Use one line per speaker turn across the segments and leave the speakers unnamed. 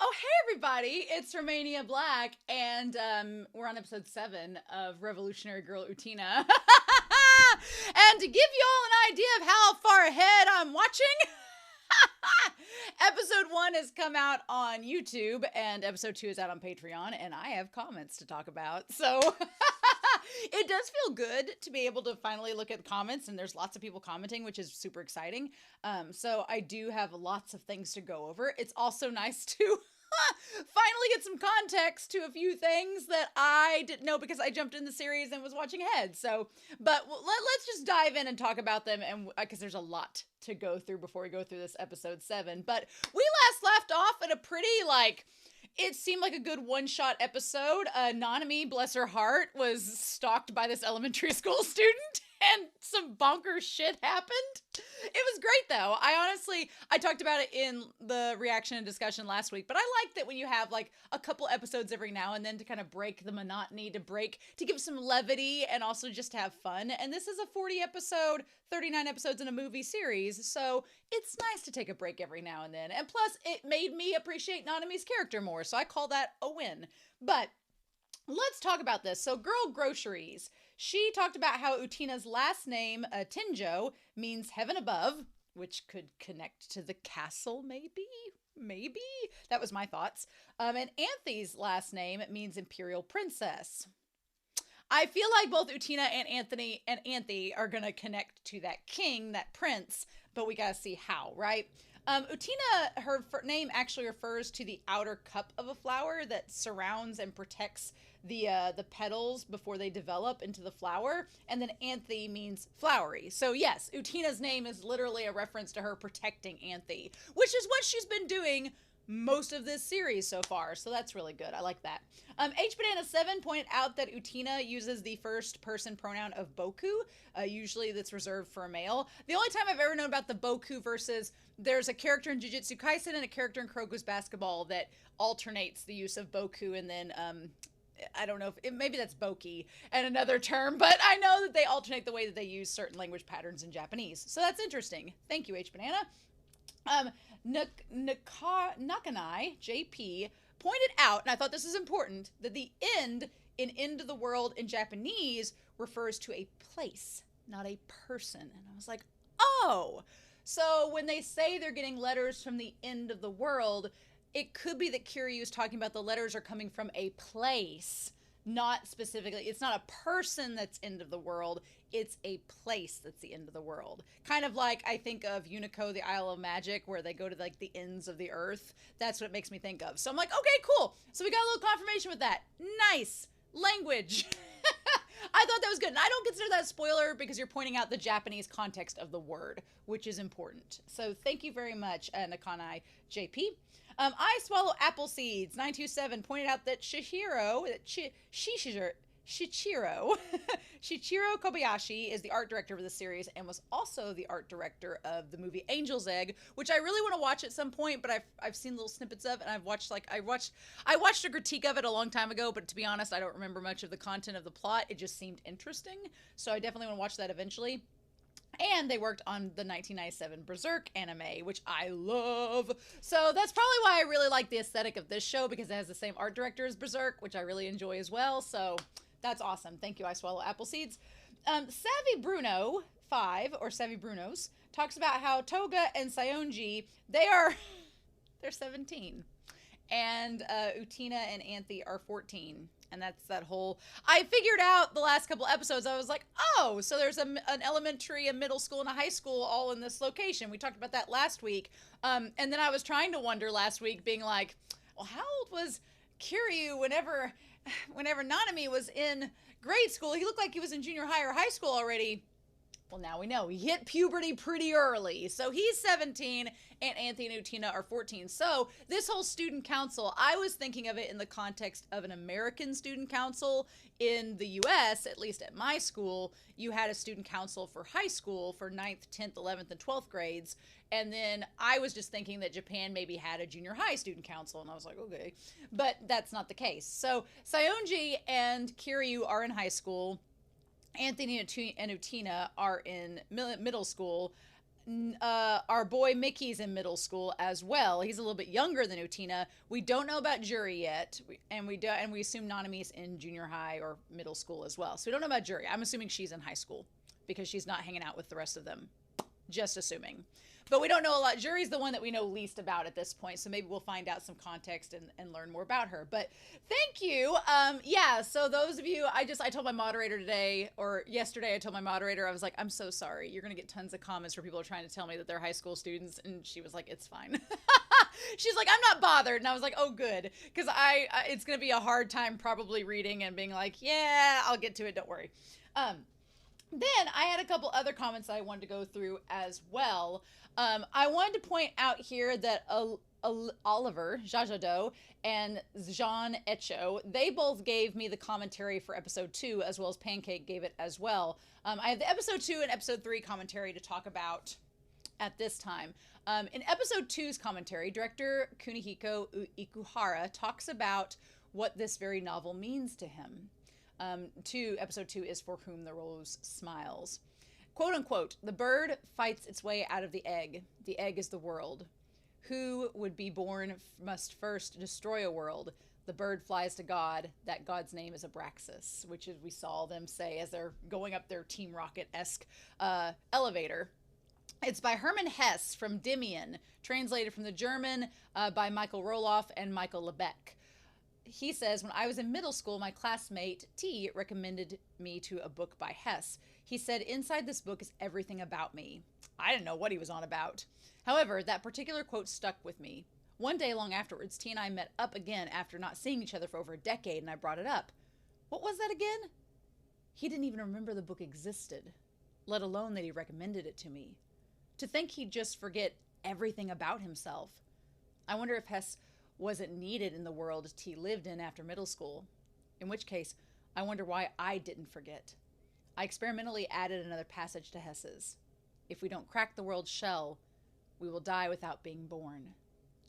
Oh, hey everybody! It's Romania Black, and we're on episode 7 of Revolutionary Girl Utena. And to give you all an idea of how far ahead I'm watching, episode 1 has come out on YouTube, and episode 2 is out on Patreon, and I have comments to talk about. So it does feel good to be able to finally look at the comments, and there's lots of people commenting, which is super exciting. So I do have lots of things to go over. It's also nice to finally get some context to a few things that I didn't know because I jumped in the series and was watching ahead. So, but let's just dive in and talk about them, and because there's a lot to go through before we go through this episode 7. But we last left off at a pretty, it seemed like a good one-shot episode. Nanami, bless her heart, was stalked by this elementary school student, and some bonkers shit happened. It was great, though. I talked about it in the reaction and discussion last week, but I like that when you have, a couple episodes every now and then to kind of break the monotony, to give some levity, and also just to have fun. And this is a 40-episode, 39 episodes in a movie series, so it's nice to take a break every now and then. And plus, it made me appreciate Nanami's character more, so I call that a win. But let's talk about this. So, Girl Groceries. She talked about how Utena's last name, Tenjo, means heaven above, which could connect to the castle, maybe? Maybe? That was my thoughts. And Anthony's last name means imperial princess. I feel like both Utena and Anthe are going to connect to that king, that prince, but we got to see how, right? Utena, her name actually refers to the outer cup of a flower that surrounds and protects the petals before they develop into the flower, and then Anthe means flowery. So yes, Utena's name is literally a reference to her protecting Anthe, which is what she's been doing most of this series so far, so that's really good. I like that. HBanana7 pointed out that Utena uses the first person pronoun of Boku. Usually that's reserved for a male. The only time I've ever known about the Boku versus there's a character in Jujutsu Kaisen and a character in Kuroko's Basketball that alternates the use of Boku, and then I don't know if maybe that's Boki and another term, but I know that they alternate the way that they use certain language patterns in Japanese. So that's interesting. Thank you, HBanana. Nakanai, JP, pointed out, and I thought this is important, that the end in End of the World in Japanese refers to a place, not a person. And I was like, oh, so when they say they're getting letters from the end of the world, it could be that Kiryu is talking about the letters are coming from a place, not specifically. It's not a person that's end of the world. It's a place that's the end of the world. Kind of like I think of Unico, the Isle of Magic, where they go to the ends of the earth. That's what it makes me think of. So I'm like, okay, cool. So we got a little confirmation with that. Nice language. I thought that was good. And I don't consider that a spoiler because you're pointing out the Japanese context of the word, which is important. So thank you very much, Nakanai JP. I Swallow Apple Seeds 927 pointed out that Shichiro Kobayashi is the art director of the series and was also the art director of the movie Angel's Egg, which I really want to watch at some point, but I've seen little snippets of, and I watched a critique of it a long time ago, but to be honest, I don't remember much of the content of the plot. It just seemed interesting, so I definitely want to watch that eventually. And they worked on the 1997 Berserk anime, which I love. So that's probably why I really like the aesthetic of this show, because it has the same art director as Berserk, which I really enjoy as well. So that's awesome. Thank you, I Swallow Apple Seeds. Savvy Bruno 5, or Savvy Brunos, talks about how Toga and Sayonji, they're 17. And Utena and Anthe are 14. And that's that whole, I figured out the last couple episodes, I was like, oh, so there's an elementary, a middle school, and a high school all in this location. We talked about that last week. And then I was trying to wonder last week, being like, well, how old was Kiryu whenever Nanami was in grade school? He looked like he was in junior high or high school already. Well, now we know. He hit puberty pretty early. So he's 17, and Anthe and Utena are 14. So this whole student council, I was thinking of it in the context of an American student council. In the U.S., at least at my school, you had a student council for high school for 9th, 10th, 11th, and 12th grades. And then I was just thinking that Japan maybe had a junior high student council, and I was like, okay. But that's not the case. So Sayonji and Kiryu are in high school. Anthony and Utena are in middle school. our boy Mickey's in middle school as well. He's a little bit younger than Utena. We don't know about Juri yet, and we assume Nanami's in junior high or middle school as well. So we don't know about Juri. I'm assuming she's in high school because she's not hanging out with the rest of them. Just assuming. But we don't know a lot. Juri's the one that we know least about at this point, so maybe we'll find out some context and learn more about her. But thank you. Yeah, so those of you, I told my moderator today, or yesterday, I told my moderator, I was like, I'm so sorry. You're going to get tons of comments where people are trying to tell me that they're high school students, and she was like, it's fine. She's like, I'm not bothered. And I was like, oh, good. Because it's going to be a hard time probably reading and being like, yeah, I'll get to it. Don't worry. Then I had a couple other comments that I wanted to go through as well. I wanted to point out here that Oliver Jajado and Jean Echo, they both gave me the commentary for episode 2, as well as Pancake gave it as well. I have the episode 2 and episode 3 commentary to talk about at this time. In episode 2's commentary, director Kunihiko Ikuhara talks about what this very novel means to him. Episode 2 is For Whom the Rose Smiles. Quote unquote, the bird fights its way out of the egg. The egg is the world. Who would be born must first destroy a world. The bird flies to God. That God's name is Abraxas, which is we saw them say as they're going up their Team Rocket-esque elevator. It's by Hermann Hesse from Endymion, translated from the German by Michael Roloff and Michael Lebeck. He says, when I was in middle school, my classmate T recommended me to a book by Hesse. He said, inside this book is everything about me. I didn't know what he was on about. However, that particular quote stuck with me. One day long afterwards, T and I met up again after not seeing each other for over a decade, and I brought it up. What was that again? He didn't even remember the book existed, let alone that he recommended it to me. To think he'd just forget everything about himself. I wonder if Hesse wasn't needed in the world T lived in after middle school. In which case, I wonder why I didn't forget. I experimentally added another passage to Hesse's. If we don't crack the world's shell, we will die without being born.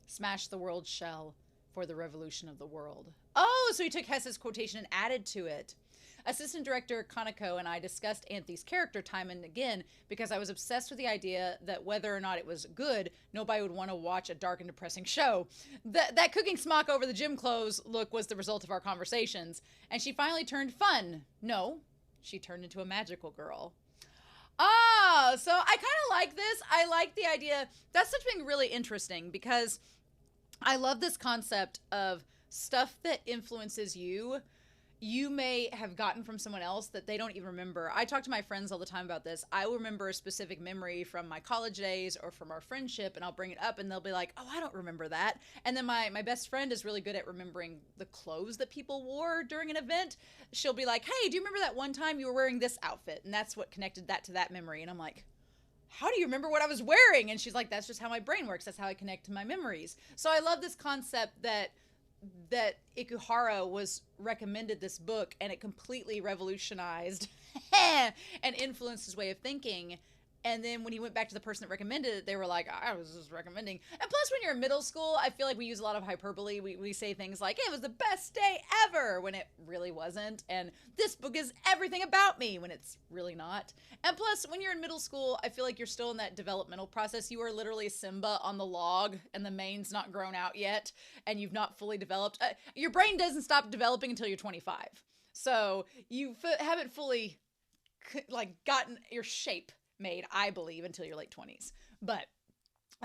Smash the world's shell for the revolution of the world. Oh, so he took Hesse's quotation and added to it. Assistant director Kaneko and I discussed Anthony's character time and again because I was obsessed with the idea that whether or not it was good, nobody would want to watch a dark and depressing show. That cooking smock over the gym clothes look was the result of our conversations, and she finally turned fun. No, she turned into a magical girl. Ah, so I kind of like this. I like the idea. That's such being really interesting because I love this concept of stuff that influences you may have gotten from someone else that they don't even remember. I talk to my friends all the time about this. I will remember a specific memory from my college days or from our friendship, and I'll bring it up, and they'll be like, oh, I don't remember that. And then my best friend is really good at remembering the clothes that people wore during an event. She'll be like, hey, do you remember that one time you were wearing this outfit? And that's what connected that to that memory. And I'm like, how do you remember what I was wearing? And she's like, that's just how my brain works. That's how I connect to my memories. So I love this concept that Ikuhara was recommended this book and it completely revolutionized and influenced his way of thinking. And then when he went back to the person that recommended it, they were like, I was just recommending. And plus, when you're in middle school, I feel like we use a lot of hyperbole. We say things like, it was the best day ever, when it really wasn't. And this book is everything about me, when it's really not. And plus, when you're in middle school, I feel like you're still in that developmental process. You are literally Simba on the log, and the mane's not grown out yet, and you've not fully developed. Your brain doesn't stop developing until you're 25. So you haven't fully gotten your shape made, I believe, until your late 20s. But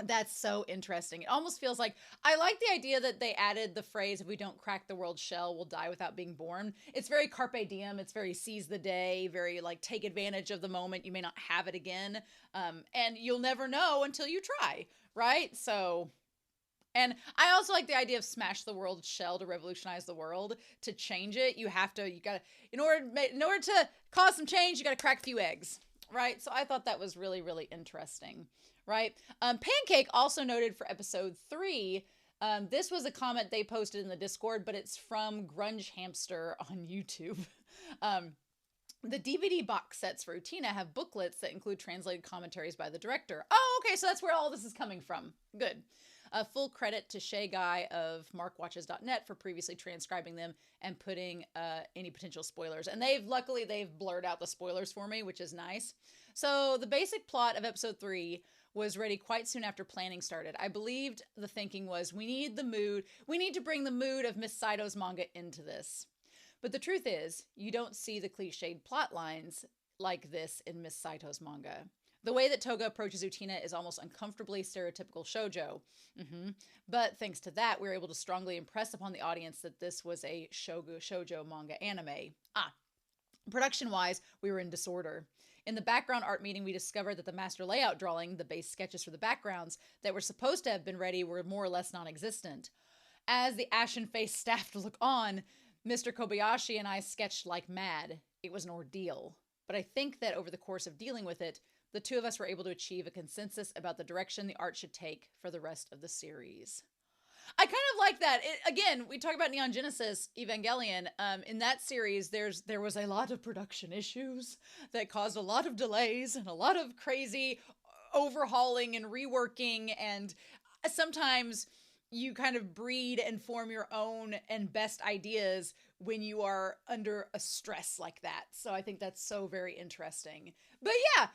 that's so interesting. It almost feels like, I like the idea that they added the phrase, if we don't crack the world's shell, we'll die without being born. It's very carpe diem. It's very seize the day, very take advantage of the moment. You may not have it again. And you'll never know until you try, right? So, and I also like the idea of smash the world's shell to revolutionize the world. To change it, you gotta, in order to cause some change, you gotta crack a few eggs. Right? So I thought that was really, really interesting, right? Pancake also noted for episode 3, this was a comment they posted in the Discord, but it's from Grunge Hamster on YouTube. The DVD box sets for Utena have booklets that include translated commentaries by the director. Oh, okay, so that's where all this is coming from. Good. Full credit to Shay Guy of markwatches.net for previously transcribing them and putting any potential spoilers. And luckily they've blurred out the spoilers for me, which is nice. So the basic plot of episode 3 was ready quite soon after planning started. I believed the thinking was, we need to bring the mood of Miss Saito's manga into this. But the truth is, you don't see the cliched plot lines like this in Miss Saito's manga. The way that Toga approaches Utena is almost uncomfortably stereotypical shoujo. But thanks to that, we were able to strongly impress upon the audience that this was a shoujo manga anime. Production-wise, we were in disorder. In the background art meeting, we discovered that the master layout drawing, the base sketches for the backgrounds that were supposed to have been ready, were more or less non-existent. As the ashen-faced staff to look on, Mr. Kobayashi and I sketched like mad. It was an ordeal. But I think that over the course of dealing with it, the two of us were able to achieve a consensus about the direction the art should take for the rest of the series. I kind of like that. Again, we talk about Neon Genesis Evangelion. In that series, there was a lot of production issues that caused a lot of delays and a lot of crazy overhauling and reworking, and sometimes you kind of breed and form your own and best ideas when you are under a stress like that. So I think that's so very interesting. But yeah,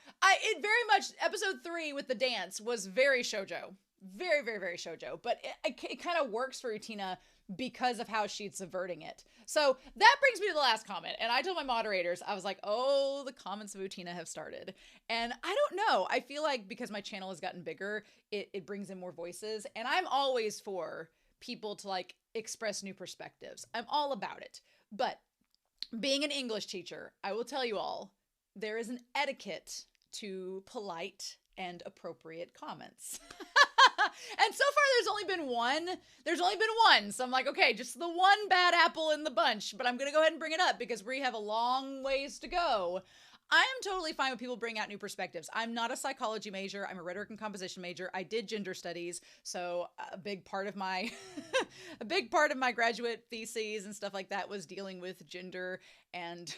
it very much, episode 3 with the dance was very shoujo. Very, very, very shoujo. But it kind of works for Utena because of how she's subverting it. So that brings me to the last comment. And I told my moderators, I was like, oh, the comments of Utena have started. And I don't know. I feel like because my channel has gotten bigger, it brings in more voices. And I'm always for people to like express new perspectives. I'm all about it. But being an English teacher, I will tell you all, there is an etiquette to polite and appropriate comments. And so far, there's only been one. So I'm like, okay, just the one bad apple in the bunch. But I'm going to go ahead and bring it up because we have a long ways to go. I am totally fine with people bringing out new perspectives. I'm not a psychology major. I'm a rhetoric and composition major. I did gender studies. So a big part of my graduate theses and stuff like that was dealing with gender, and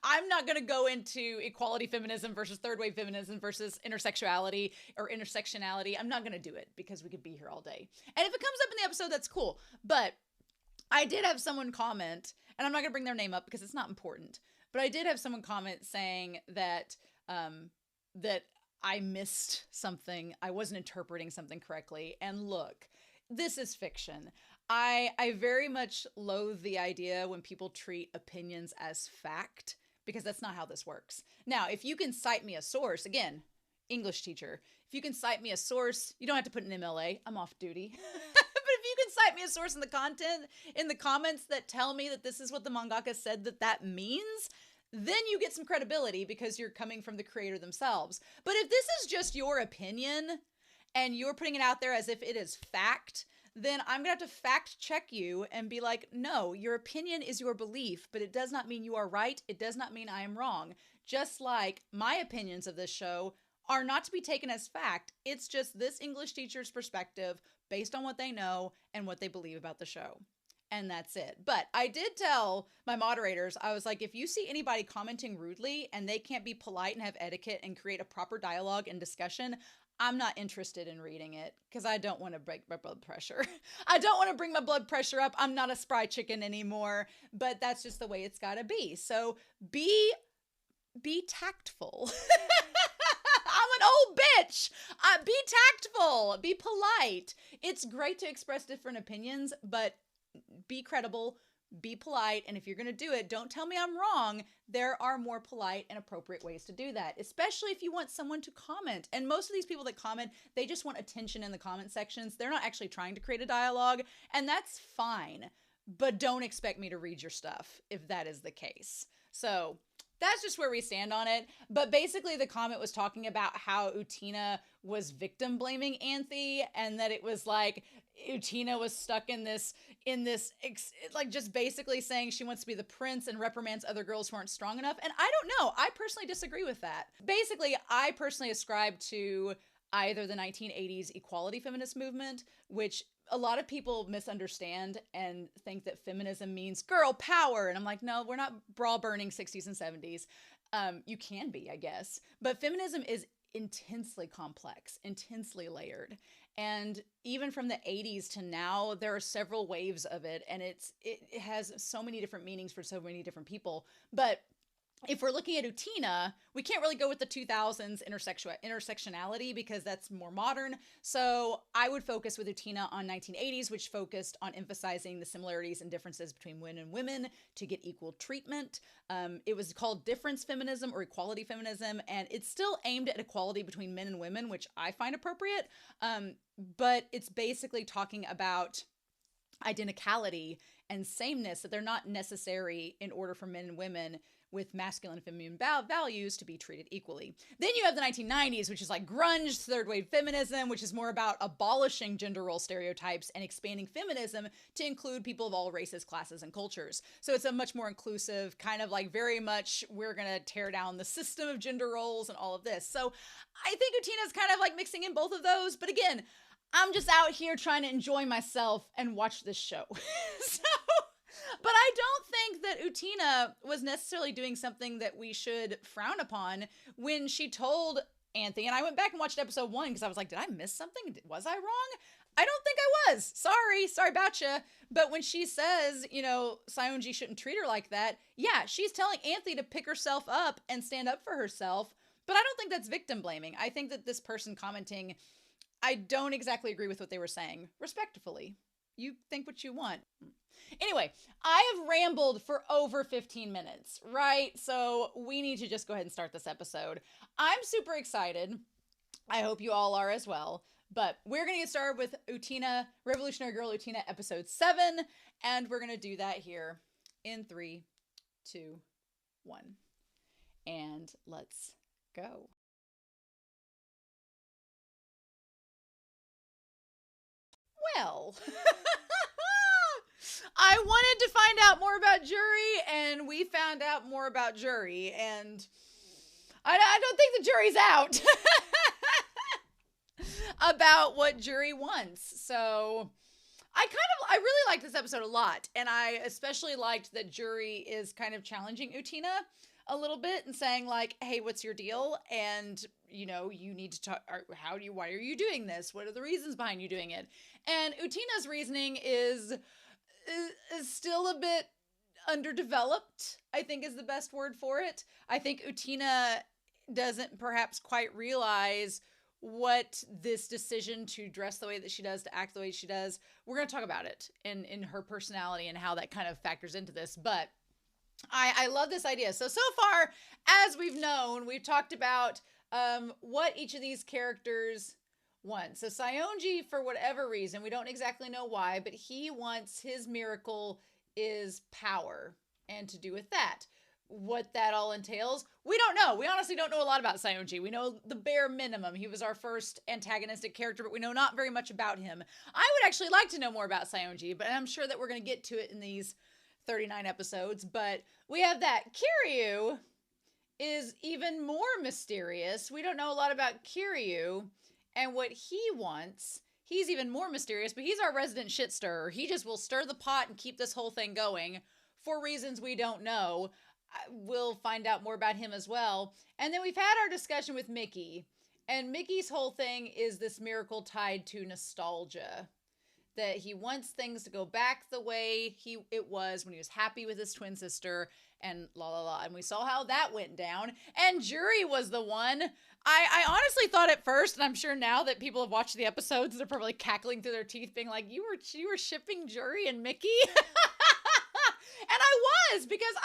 I'm not going to go into equality feminism versus third wave feminism versus intersexuality or intersectionality. I'm not going to do it because we could be here all day. And if it comes up in the episode, that's cool. But I did have someone comment, and I'm not going to bring their name up because it's not important, but I did have someone comment saying that, that I missed something. I wasn't interpreting something correctly. And look, this is fiction. I very much loathe the idea when people treat opinions as fact, because that's not how this works. Now, if you can cite me a source, again, English teacher, if you can cite me a source, you don't have to put an MLA, I'm off duty. But if you can cite me a source in the content, in the comments that tell me that this is what the mangaka said that means, then you get some credibility because you're coming from the creator themselves. But if this is just your opinion and you're putting it out there as if it is fact, then I'm going to have to fact check you and be like, no, your opinion is your belief, but it does not mean you are right. It does not mean I am wrong. Just like my opinions of this show are not to be taken as fact. It's just this English teacher's perspective based on what they know and what they believe about the show. And that's it. But I did tell my moderators, I was like, if you see anybody commenting rudely and they can't be polite and have etiquette and create a proper dialogue and discussion, I'm not interested in reading it because I don't want to break my blood pressure. I don't want to bring my blood pressure up. I'm not a spry chicken anymore, but that's just the way it's got to be. So be tactful. I'm an old bitch. Be tactful. Be polite. It's great to express different opinions, but be credible. Be polite, and if you're going to do it, don't tell me I'm wrong. There are more polite and appropriate ways to do that, especially if you want someone to comment. And most of these people that comment, they just want attention in the comment sections. They're not actually trying to create a dialogue, and that's fine. But don't expect me to read your stuff if that is the case. So that's just where we stand on it. But basically the comment was talking about how Utena was victim blaming Anthe, and that it was like Utena was stuck in this like just basically saying she wants to be the prince and reprimands other girls who aren't strong enough. And I don't know. I personally disagree with that. Basically, I personally ascribe to either the 1980s equality feminist movement, which a lot of people misunderstand and think that feminism means girl power. And I'm like, no, we're not bra burning 60s and 70s. You can be, I guess. But feminism is intensely complex, intensely layered. And even from the 80s to now, there are several waves of it. And it has so many different meanings for so many different people. But if we're looking at Utena, we can't really go with the 2000s intersectionality because that's more modern. So I would focus with Utena on 1980s, which focused on emphasizing the similarities and differences between men and women to get equal treatment. It was called difference feminism or equality feminism, and it's still aimed at equality between men and women, which I find appropriate. But it's basically talking about identicality and sameness, that they're not necessary in order for men and women with masculine and feminine values to be treated equally. Then you have the 1990s, which is like grunge, third wave feminism, which is more about abolishing gender role stereotypes and expanding feminism to include people of all races, classes, and cultures. So it's a much more inclusive, kind of like very much, we're going to tear down the system of gender roles and all of this. So I think Utena's kind of like mixing in both of those. But again, I'm just out here trying to enjoy myself and watch this show. But I don't think that Utena was necessarily doing something that we should frown upon when she told Anthony, and I went back and watched episode 1 because I was like, did I miss something? Was I wrong? I don't think I was. Sorry about you. But when she says, Saionji shouldn't treat her like that, yeah, she's telling Anthony to pick herself up and stand up for herself. But I don't think that's victim blaming. I think that this person commenting, I don't exactly agree with what they were saying. Respectfully, you think what you want. Anyway, I have rambled for over 15 minutes, right? So we need to just go ahead and start this episode. I'm super excited. I hope you all are as well. But we're going to get started with Utena, Revolutionary Girl Utena, episode 7. And we're going to do that here in 3, 2, 1. And let's go. Well, I wanted to find out more about Juri, and we found out more about Juri, and I don't think the jury's out about what Juri wants. So I really liked this episode a lot, and I especially liked that Juri is kind of challenging Utena a little bit and saying like, hey, what's your deal? And you need to talk, why are you doing this? What are the reasons behind you doing it? And Utena's reasoning is still a bit underdeveloped, I think is the best word for it. I think Utena doesn't perhaps quite realize what this decision to dress the way that she does, to act the way she does, we're going to talk about it in her personality and how that kind of factors into this. But I love this idea. So far, as we've known, we've talked about what each of these characters want. So Saionji, for whatever reason, we don't exactly know why, but he wants, his miracle is power, and to do with that. What that all entails, we don't know. We honestly don't know a lot about Saionji. We know the bare minimum. He was our first antagonistic character, but we know not very much about him. I would actually like to know more about Saionji, but I'm sure that we're going to get to it in these 39 episodes. But we have that. Kiryu is even more mysterious. We don't know a lot about Kiryu and what he wants. He's even more mysterious, but he's our resident shit stirrer. He just will stir the pot and keep this whole thing going for reasons we don't know. We'll find out more about him as well. And then we've had our discussion with Mickey. And Mickey's whole thing is this miracle tied to nostalgia. That he wants things to go back the way it was when he was happy with his twin sister and la la la. And we saw how that went down. And Juri was the one. I honestly thought at first, and I'm sure now that people have watched the episodes, they're probably cackling through their teeth being like, you were shipping Juri and Mickey? And I was, because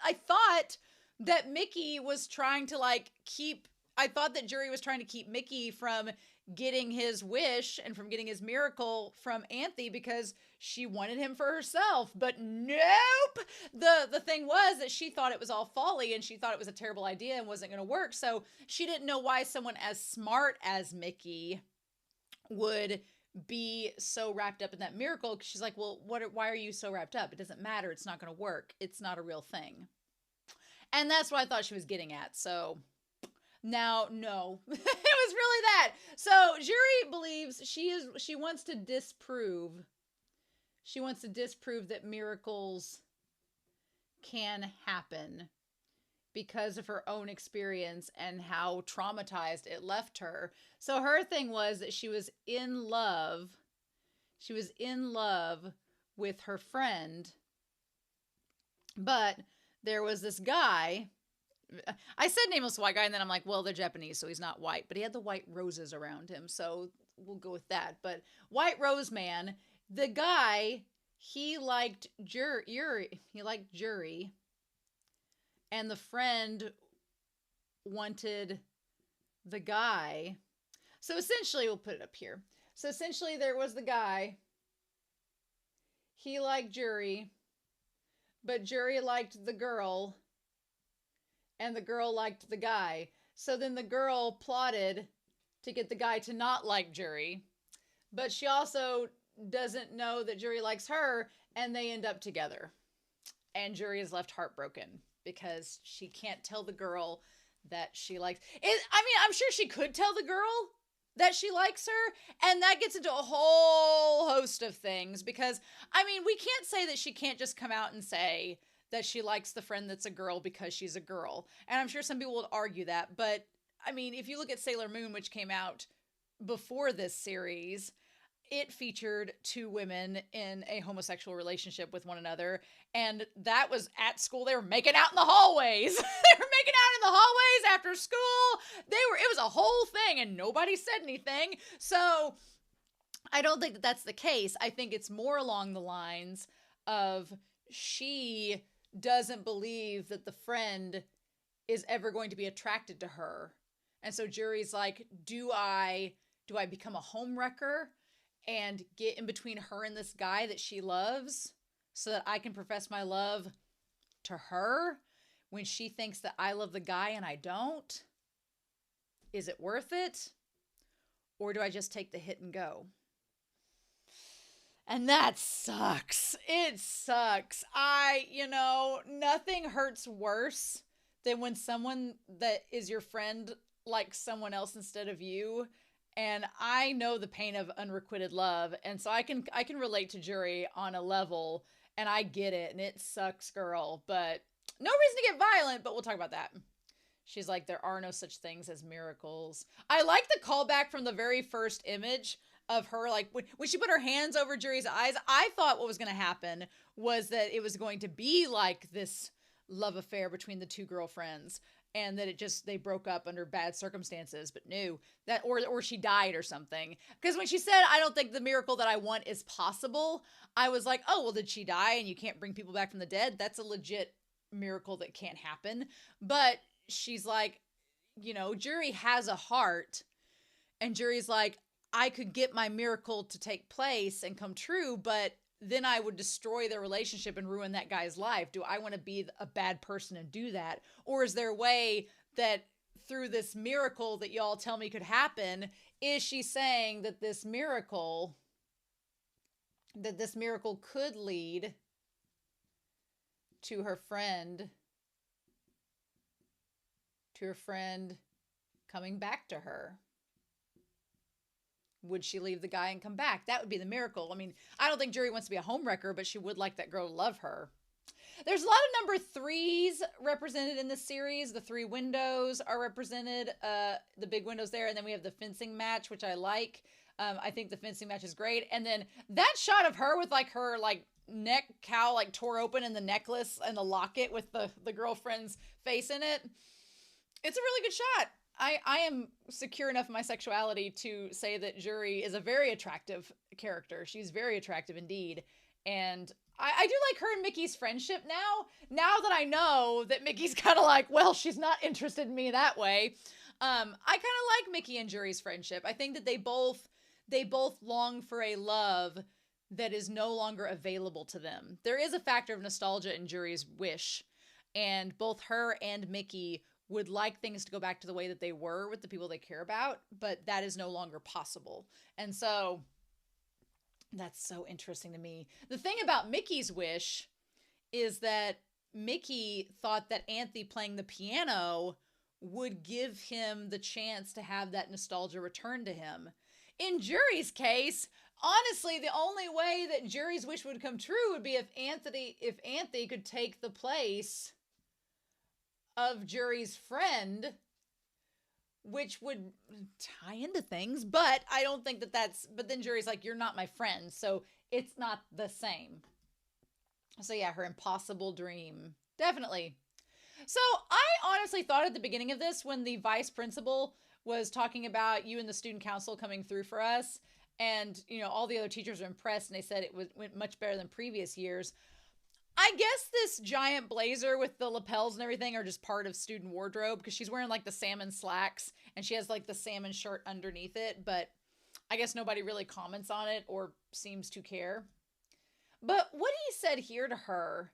I thought that Mickey was trying to I thought that Juri was trying to keep Mickey from getting his wish and from getting his miracle from Anthe because she wanted him for herself. But nope. The thing was that she thought it was all folly and she thought it was a terrible idea and wasn't going to work. So she didn't know why someone as smart as Mickey would be so wrapped up in that miracle. She's like, well, why are you so wrapped up? It doesn't matter. It's not going to work. It's not a real thing. And that's what I thought she was getting at. So now, no, it was really that. So Juri believes she wants to disprove that miracles can happen because of her own experience and how traumatized it left her. So her thing was that she was in love with her friend, but there was this guy. I said nameless white guy, and then I'm like, well, they're Japanese, so he's not white, but he had the white roses around him, so we'll go with that. But White Rose Man, the guy, he liked he liked Juri, and the friend wanted the guy. So essentially, we'll put it up here. So essentially, there was the guy. He liked Juri, but Juri liked the girl, and the girl liked the guy. So then the girl plotted to get the guy to not like Juri, but she also doesn't know that Juri likes her, and they end up together. And Juri is left heartbroken because she can't tell the girl that she likes it. I mean, I'm sure she could tell the girl that she likes her, and that gets into a whole host of things because, I mean, we can't say that she can't just come out and say that she likes the friend that's a girl because she's a girl. And I'm sure some people would argue that, but I mean, if you look at Sailor Moon, which came out before this series, it featured two women in a homosexual relationship with one another, and that was at school. They were making out in the hallways. They were making out in the hallways after school. It was a whole thing, and nobody said anything. So I don't think that that's the case. I think it's more along the lines of she doesn't believe that the friend is ever going to be attracted to her. And so Juri's like, do I become a homewrecker and get in between her and this guy that she loves so that I can profess my love to her when she thinks that I love the guy and I don't? Is it worth it? Or do I just take the hit and go? And that sucks. It sucks. Nothing hurts worse than when someone that is your friend likes someone else instead of you. And I know the pain of unrequited love. And so I can relate to Juri on a level, and I get it. And it sucks, girl. But no reason to get violent, but we'll talk about that. She's like, there are no such things as miracles. I like the callback from the very first image of her, like when she put her hands over Juri's eyes. I thought what was going to happen was that it was going to be like this love affair between the two girlfriends, and that they broke up under bad circumstances. But no, that or she died or something. Because when she said, I don't think the miracle that I want is possible, I was like, oh, well, did she die and you can't bring people back from the dead? That's a legit miracle that can't happen. But she's like, Juri has a heart, and Juri's like, I could get my miracle to take place and come true, but then I would destroy the relationship and ruin that guy's life. Do I want to be a bad person and do that? Or is there a way that through this miracle that y'all tell me could happen, is she saying that this miracle could lead to her friend coming back to her? Would she leave the guy and come back? That would be the miracle. I mean, I don't think Juri wants to be a homewrecker, but she would like that girl to love her. There's a lot of number threes represented in this series. The 3 windows are represented, the big windows there. And then we have the fencing match, which I like. I think the fencing match is great. And then that shot of her with like her like neck cowl like tore open and the necklace and the locket with the girlfriend's face in it. It's a really good shot. I am secure enough in my sexuality to say that Juri is a very attractive character. She's very attractive indeed. And I do like her and Mickey's friendship now that I know that Mickey's kind of like, well, she's not interested in me that way. I kind of like Mickey and Juri's friendship. I think that they both long for a love that is no longer available to them. There is a factor of nostalgia in Juri's wish, and both her and Mickey would like things to go back to the way that they were with the people they care about, but that is no longer possible. And so that's so interesting to me. The thing about Mickey's wish is that Mickey thought that Anthe playing the piano would give him the chance to have that nostalgia return to him. In Juri's case, honestly, the only way that Juri's wish would come true would be if Anthe could take the place of Juri's friend, which would tie into things, but I don't think but then Juri's like, you're not my friend, so it's not the same. So yeah, her impossible dream Definitely. So I honestly thought at the beginning of this, when the vice principal was talking about you and the student council coming through for us, and all the other teachers were impressed, and they said went much better than previous years. I guess this giant blazer with the lapels and everything are just part of student wardrobe, because she's wearing like the salmon slacks and she has like the salmon shirt underneath it, but I guess nobody really comments on it or seems to care. But what he said here to her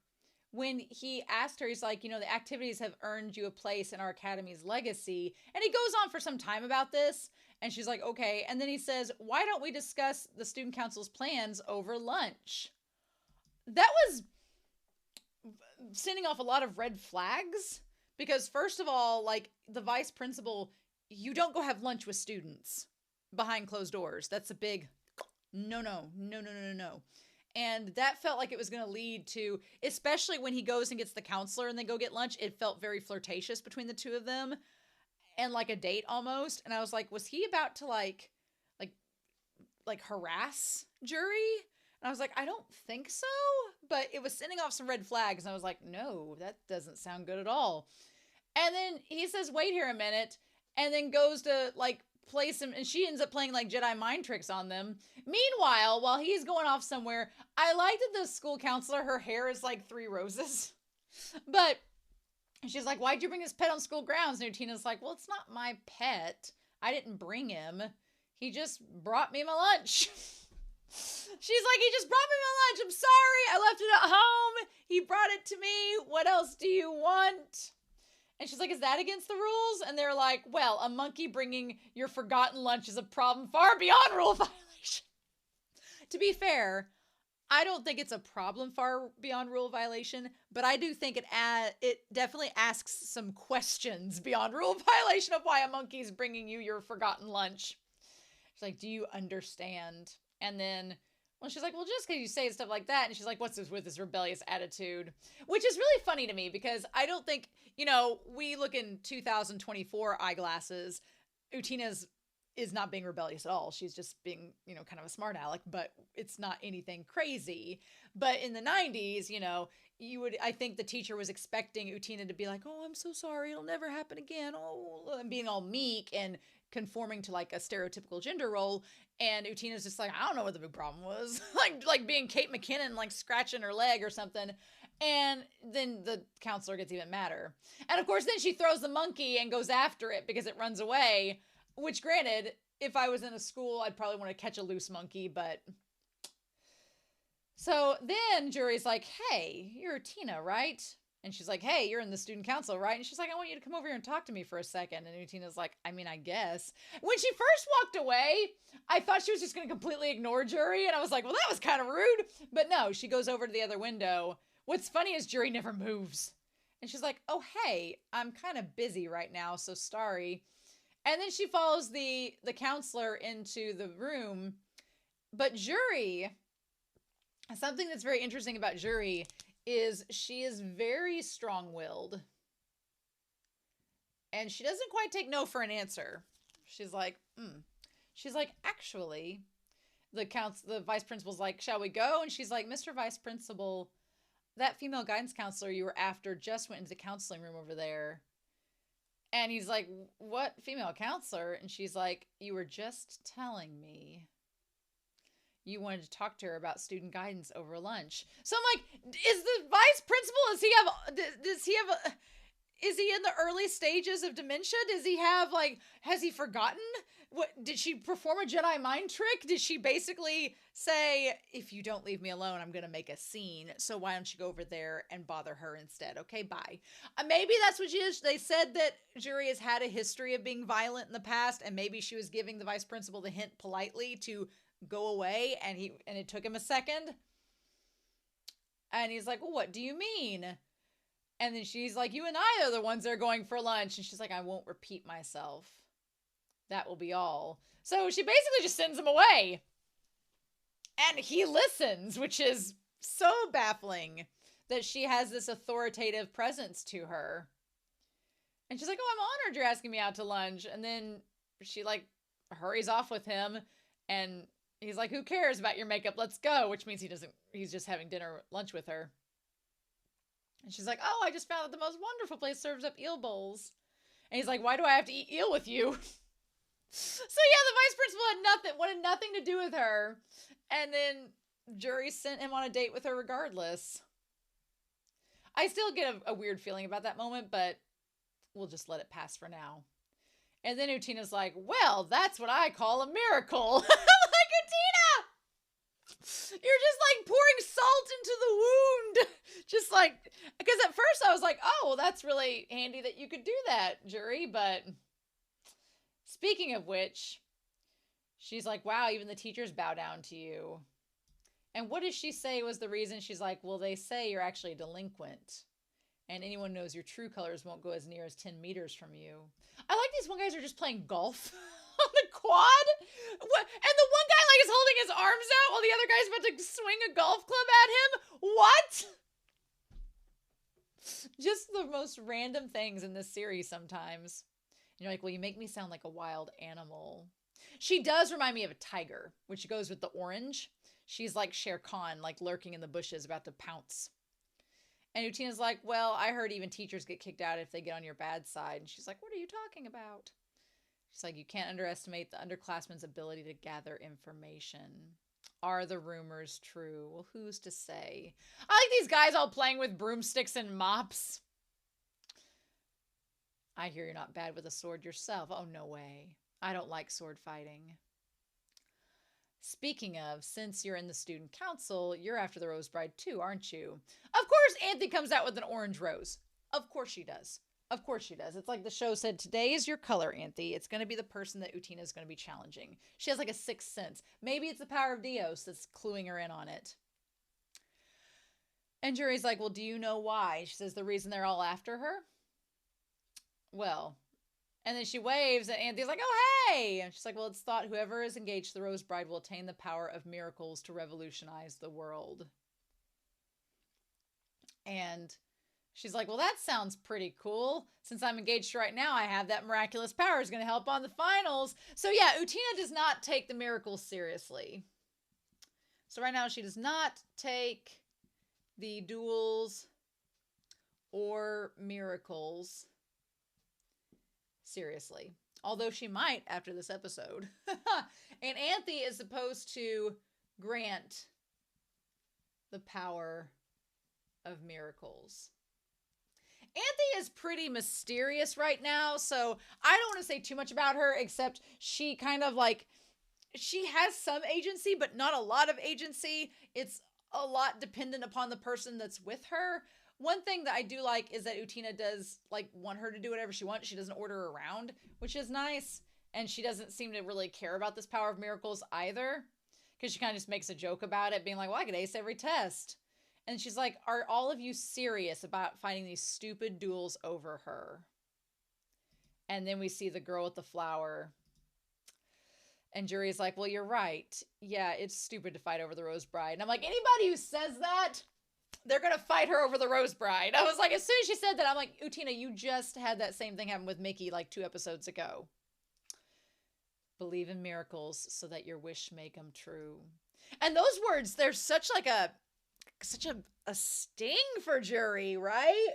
when he asked her, he's like, the activities have earned you a place in our academy's legacy. And he goes on for some time about this. And she's like, okay. And then he says, why don't we discuss the student council's plans over lunch? That was sending off a lot of red flags. Because first of all, like the vice principal, you don't go have lunch with students behind closed doors. That's a big no. And that felt like it was going to lead to, especially when he goes and gets the counselor and they go get lunch, it felt very flirtatious between the two of them and like a date almost. And I was like, was he about to like harass Jury? And I was like, I don't think so. But it was sending off some red flags. And I was like, no, that doesn't sound good at all. And then he says, wait here a minute. And then goes to like play some, and she ends up playing like Jedi mind tricks on them. Meanwhile, while he's going off somewhere, I liked that the school counselor, her hair is like 3 roses. But she's like, why'd you bring this pet on school grounds? And Utena's like, well, it's not my pet. I didn't bring him. He just brought me my lunch. She's like, he just brought me my lunch. I'm sorry. I left it at home. He brought it to me. What else do you want? And she's like, is that against the rules? And they're like, well, a monkey bringing your forgotten lunch is a problem far beyond rule violation. To be fair, I don't think it's a problem far beyond rule violation, but I do think it definitely asks some questions beyond rule violation of why a monkey is bringing you your forgotten lunch. She's like, do you understand? And then, well, she's like, well, just because you say stuff like that. And she's like, what's this with this rebellious attitude? Which is really funny to me because I don't think, we look in 2024 eyeglasses. Utena's is not being rebellious at all. She's just being, kind of a smart aleck, but it's not anything crazy. But in the 90s, I think the teacher was expecting Utena to be like, oh, I'm so sorry. It'll never happen again. Oh, and being all meek and conforming to like a stereotypical gender role. And Utena's just like, I don't know what the big problem was. like being Kate McKinnon, like scratching her leg or something. And then the counselor gets even madder. And of course, then she throws the monkey and goes after it because it runs away. Which, granted, if I was in a school, I'd probably want to catch a loose monkey, but... So then Jury's like, hey, you're Utena, right? And she's like, hey, you're in the student council, right? And she's like, I want you to come over here and talk to me for a second. And Utena's like, I mean, I guess. When she first walked away, I thought she was just going to completely ignore Jury. And I was like, well, that was kind of rude. But no, she goes over to the other window. What's funny is Jury never moves. And she's like, oh, hey, I'm kind of busy right now, so sorry. And then she follows the counselor into the room. But Jury, something that's very interesting about Jury is she is very strong-willed. And she doesn't quite take no for an answer. She's like, She's like, actually, the vice principal's like, shall we go? And she's like, Mr. Vice Principal, that female guidance counselor you were after just went into the counseling room over there. And he's like, what female counselor? And she's like, you were just telling me you wanted to talk to her about student guidance over lunch. So I'm like, is the vice principal, is he in the early stages of dementia? Does he have has he forgotten? What, did she perform a Jedi mind trick? Did she basically say, if you don't leave me alone, I'm going to make a scene. So why don't you go over there and bother her instead? Okay, bye. Maybe that's what she is. They said that Jury has had a history of being violent in the past, and maybe she was giving the vice principal the hint politely to go away, and it took him a second. And he's like, well, what do you mean? And then she's like, you and I are the ones that are going for lunch. And she's like, I won't repeat myself. That will be all. So she basically just sends him away. And he listens, which is so baffling that she has this authoritative presence to her. And she's like, oh, I'm honored you're asking me out to lunch. And then she hurries off with him. And he's like, who cares about your makeup? Let's go. Which means he's just having lunch with her. And she's like, oh, I just found that the most wonderful place serves up eel bowls. And he's like, why do I have to eat eel with you? So yeah, the vice principal wanted nothing to do with her. And then Jury sent him on a date with her regardless. I still get a weird feeling about that moment, but we'll just let it pass for now. And then Utena's like, well, that's what I call a miracle. Like, Utena! You're just like pouring salt into the wound. Just like, because at first I was like, oh, well, that's really handy that you could do that, Jury. But speaking of which, she's like, wow, even the teachers bow down to you. And what does she say was the reason? She's like, well, they say you're actually a delinquent. And anyone knows your true colors won't go as near as 10 meters from you. I like these one guys are just playing golf on the quad. And the one guy like is holding his arms out while the other guy's about to swing a golf club at him. What? Just the most random things in this series sometimes. And you're like, well, you make me sound like a wild animal. She does remind me of a tiger, which goes with the orange. She's like Shere Khan, like lurking in the bushes about to pounce. And Utena's like, well, I heard even teachers get kicked out if they get on your bad side. And she's like, what are you talking about? She's like, you can't underestimate the underclassmen's ability to gather information. Are the rumors true? Well, who's to say? I like these guys all playing with broomsticks and mops. I hear you're not bad with a sword yourself. Oh, no way. I don't like sword fighting. Speaking of, since you're in the student council, you're after the Rose Bride too, aren't you? Of course, Anthe comes out with an orange rose. Of course she does. Of course she does. It's like the show said, today is your color, Anthe. It's going to be the person that Utena is going to be challenging. She has like a sixth sense. Maybe it's the power of Dios that's cluing her in on it. And Jury's like, well, do you know why? She says the reason they're all after her? Well... And then she waves, and Anthe's like, oh, hey! And she's like, well, it's thought whoever is engaged to the Rose Bride will attain the power of miracles to revolutionize the world. And she's like, well, that sounds pretty cool. Since I'm engaged right now, I have that miraculous power is going to help on the finals. So yeah, Utena does not take the miracles seriously. So right now, she does not take the duels or miracles seriously. Although she might after this episode. And Anthe is supposed to grant the power of miracles. Anthe is pretty mysterious right now, so I don't want to say too much about her, except she kind of like, she has some agency, but not a lot of agency. It's a lot dependent upon the person that's with her. One thing that I do like is that Utena does like want her to do whatever she wants. She doesn't order her around, which is nice. And she doesn't seem to really care about this power of miracles either. Because she kind of just makes a joke about it, being like, well, I could ace every test. And she's like, are all of you serious about fighting these stupid duels over her? And then we see the girl with the flower. And Jury's like, well, you're right. Yeah, it's stupid to fight over the Rose Bride. And I'm like, anybody who says that, they're going to fight her over the Rose Bride. I was like, as soon as she said that, I'm like, Utena, you just had that same thing happen with Mickey like 2 episodes ago. Believe in miracles so that your wish may come true. And those words, they're such like a sting for Jury, right?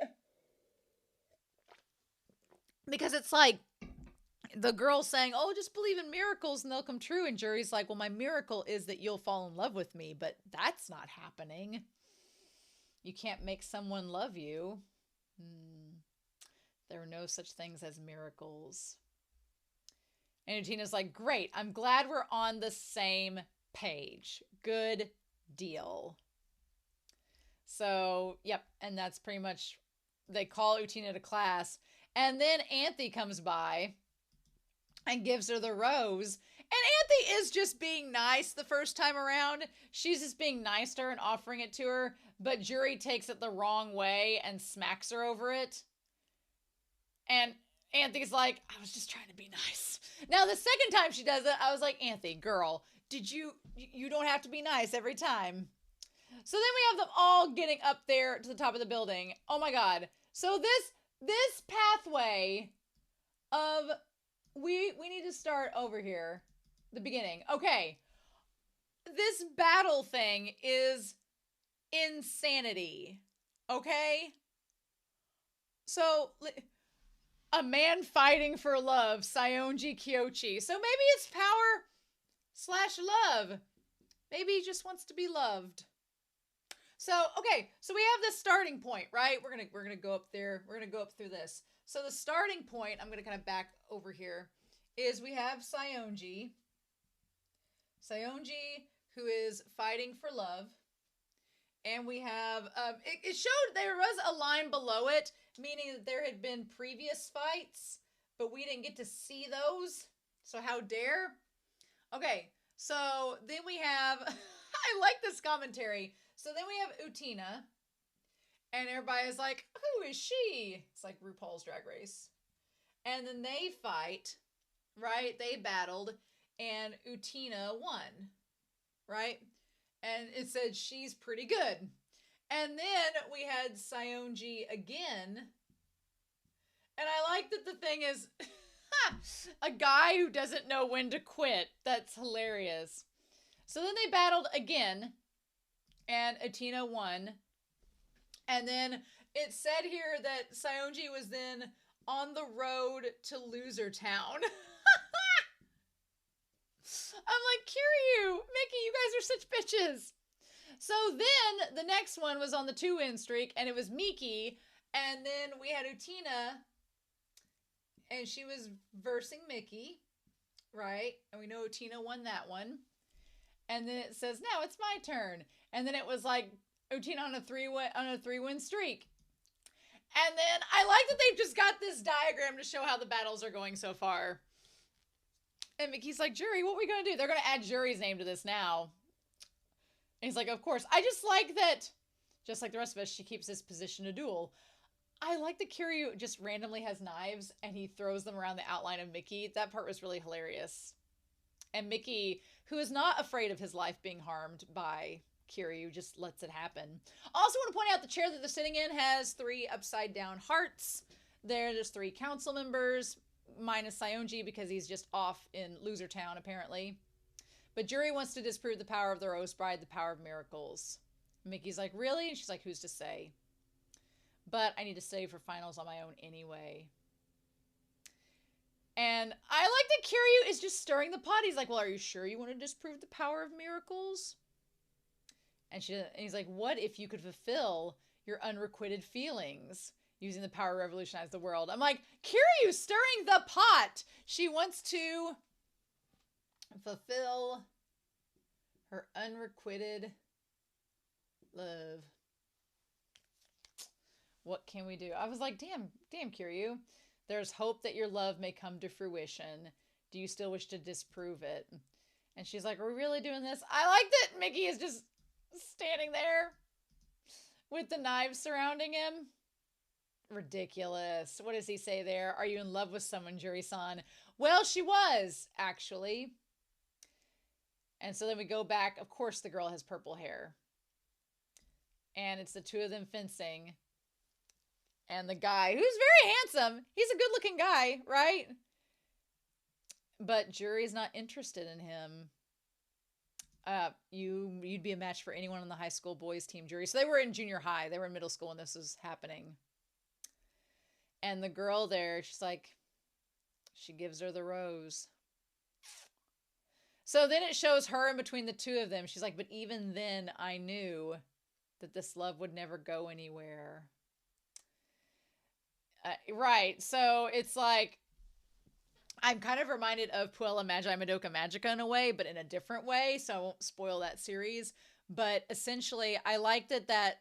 Because it's like the girl saying, oh, just believe in miracles and they'll come true. And Jury's like, well, my miracle is that you'll fall in love with me, but that's not happening. You can't make someone love you. There are no such things as miracles. And Utena's like, great, I'm glad we're on the same page. Good deal. So, yep, and that's pretty much, they call Utena to class. And then Anthe comes by and gives her the rose. And Anthe is just being nice the first time around. She's just being nice to her and offering it to her. But Jury takes it the wrong way and smacks her over it. And Anthe's like, I was just trying to be nice. Now, the second time she does it, I was like, Anthe, girl, you don't have to be nice every time. So then we have them all getting up there to the top of the building. Oh my God. So this pathway of, we need to start over here. The beginning. Okay. This battle thing is insanity. Okay? So, a man fighting for love, Sayonji Kyochi. So maybe it's power slash love. Maybe he just wants to be loved. So, okay, so we have this starting point, right? We're gonna go up there. We're gonna go up through this. So the starting point, I'm gonna kind of back over here, is we have Sayonji. Sayonji, who is fighting for love. And we have, it showed there was a line below it, meaning that there had been previous fights, but we didn't get to see those. So how dare? Okay, so then we have, I like this commentary. So then we have Utena, and everybody's like, who is she? It's like RuPaul's Drag Race. And then they fight, right? They battled, and Utena won, right? And it said she's pretty good. And then we had Sayonji again. And I like that the thing is a guy who doesn't know when to quit. That's hilarious. So then they battled again. And Utena won. And then it said here that Sayonji was then on the road to Loser Town. I'm like, Kiryu, Mickey, you guys are such bitches. So then the next one was on the 2-win streak, and it was Miki. And then we had Utena, and she was versing Mickey, right? And we know Utena won that one. And then it says, now it's my turn. And then it was like Utena on a 3-win streak. And then I like that they've just got this diagram to show how the battles are going so far. And Mickey's like, Jury, what are we going to do? They're going to add Jury's name to this now. And he's like, of course. I just like that, just like the rest of us, she keeps this position to duel. I like that Kiryu just randomly has knives and he throws them around the outline of Mickey. That part was really hilarious. And Mickey, who is not afraid of his life being harmed by Kiryu, just lets it happen. I also want to point out the chair that they're sitting in has 3 upside down hearts. There's 3 council members, minus Sayonji because he's just off in Loser Town, apparently. But Jury wants to disprove the power of the Rose Bride, the power of miracles. Mickey's like, really? And she's like, who's to say? But I need to study for finals on my own anyway. And I like that Kiryu is just stirring the pot. He's like, well, are you sure you want to disprove the power of miracles? And he's like, what if you could fulfill your unrequited feelings using the power to revolutionize the world? I'm like, Kiryu stirring the pot. She wants to fulfill her unrequited love. What can we do? I was like, damn, Kiryu. There's hope that your love may come to fruition. Do you still wish to disprove it? And she's like, are we really doing this? I like that Mickey is just standing there with the knives surrounding him. Ridiculous. What does he say there? Are you in love with someone, Juri-san? Well, she was, actually. And so then we go back. Of course, the girl has purple hair. And it's the 2 of them fencing. And the guy, who's very handsome, he's a good-looking guy, right? But Jury's not interested in him. You'd be a match for anyone on the high school boys team, Jury. So they were in junior high. They were in middle school when this was happening. And the girl there, she's like, she gives her the rose. So then it shows her in between the 2 of them. She's like, but even then I knew that this love would never go anywhere. Right. So it's like, I'm kind of reminded of Puella Magi Madoka Magica in a way, but in a different way. So I won't spoil that series. But essentially, I like that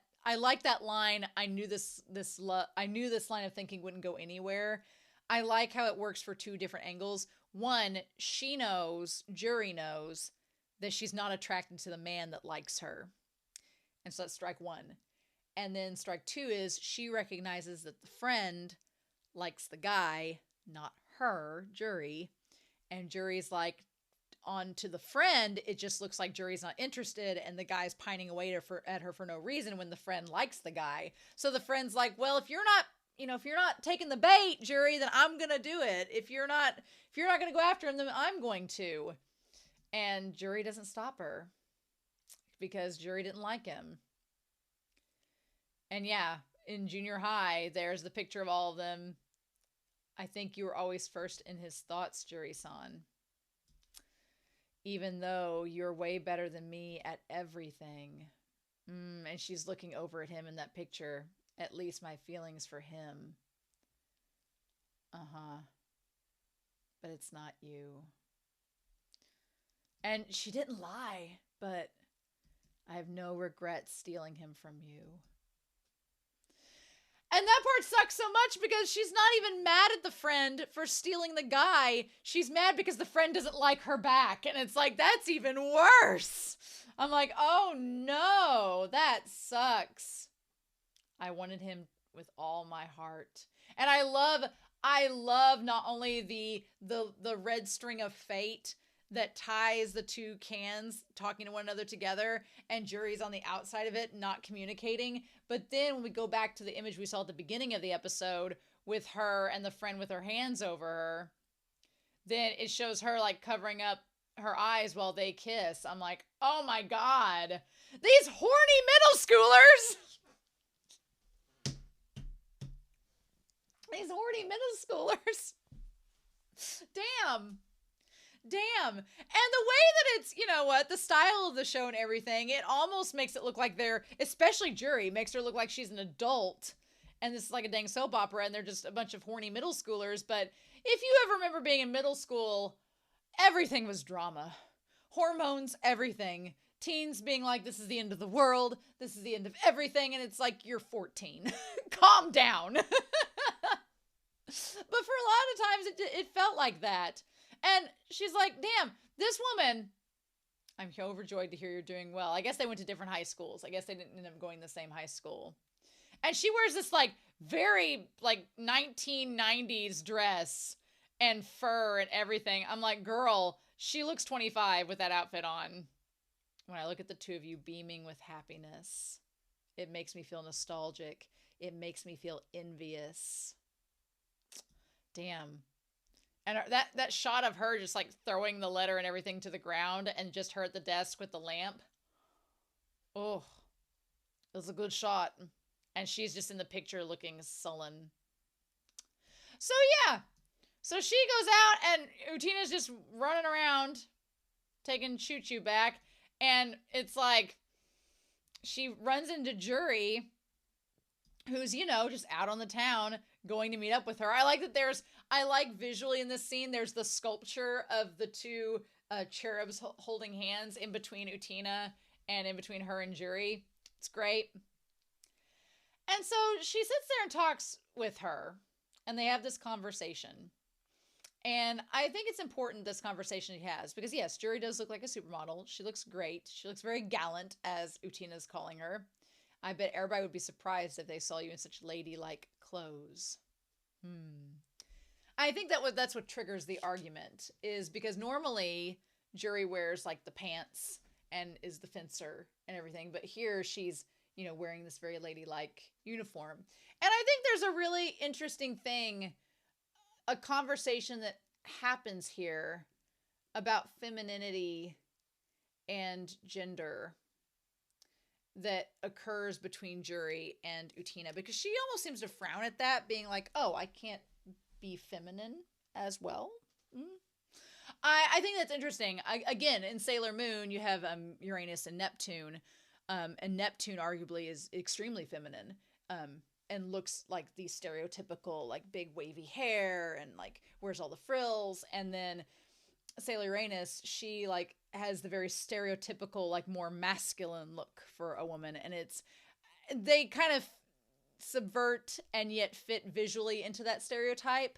line. I knew this line of thinking wouldn't go anywhere. I like how it works for 2 different angles. One, Jury knows that she's not attracted to the man that likes her. And so that's strike 1. And then strike 2 is she recognizes that the friend likes the guy, not her, Jury. And Jury's like, on to the friend, it just looks like Jury's not interested, and the guy's pining away at her for no reason when the friend likes the guy. So the friend's like, well, if you're not taking the bait, Jury, then I'm gonna do it. If you're not gonna go after him, then I'm going to. And Jury doesn't stop her because Jury didn't like him. And yeah, in junior high, there's the picture of all of them. I think you were always first in his thoughts, Juri-san. Even though you're way better than me at everything. And she's looking over at him in that picture. At least my feelings for him. But it's not you. And she didn't lie, but I have no regrets stealing him from you. And that part sucks so much because she's not even mad at the friend for stealing the guy. She's mad because the friend doesn't like her back. And it's like, that's even worse. I'm like, oh no, that sucks. I wanted him with all my heart. And I love not only the red string of fate that ties the two cans talking to one another together, and Juri's on the outside of it not communicating. But then when we go back to the image we saw at the beginning of the episode with her and the friend with her hands over her, then it shows her like covering up her eyes while they kiss. I'm like, oh my God, these horny middle schoolers. These horny middle schoolers. Damn. And the way that it's, you know what, the style of the show and everything, it almost makes it look like they're, especially Juri, makes her look like she's an adult. And this is like a dang soap opera and they're just a bunch of horny middle schoolers. But if you ever remember being in middle school, everything was drama. Hormones, everything. Teens being like, this is the end of the world. This is the end of everything. And it's like, you're 14. Calm down. But for a lot of times, it felt like that. And she's like, damn, this woman, I'm overjoyed to hear you're doing well. I guess they went to different high schools. I guess they didn't end up going to the same high school. And she wears this like very like 1990s dress and fur and everything. I'm like, girl, she looks 25 with that outfit on. When I look at the two of you beaming with happiness, it makes me feel nostalgic. It makes me feel envious. Damn. And that shot of her just like throwing the letter and everything to the ground and just her at the desk with the lamp. Oh, it was a good shot. And she's just in the picture looking sullen. So yeah. So she goes out and Utena's just running around taking Choo-Choo back. And it's like she runs into Juri, who's, you know, just out on the town going to meet up with her. I like visually in this scene, there's the sculpture of the two cherubs holding hands in between Utena and in between her and Juri. It's great. And so she sits there and talks with her, and they have this conversation. And I think it's important, this conversation he has, because yes, Juri does look like a supermodel. She looks great. She looks very gallant, as Utena's calling her. I bet everybody would be surprised if they saw you in such ladylike clothes. I think that's what triggers the argument, is because normally Juri wears like the pants and is the fencer and everything, but here she's, you know, wearing this very ladylike uniform. And I think there's a really interesting thing, a conversation that happens here about femininity and gender that occurs between Juri and Utena, because she almost seems to frown at that, being like, oh, I can't be feminine as well. I think that's interesting. Again, in Sailor Moon, you have Uranus and Neptune, and Neptune arguably is extremely feminine, and looks like the stereotypical, like, big wavy hair and, like, wears all the frills. And then Sailor Uranus, she, like, has the very stereotypical, like, more masculine look for a woman. And they kind of subvert and yet fit visually into that stereotype.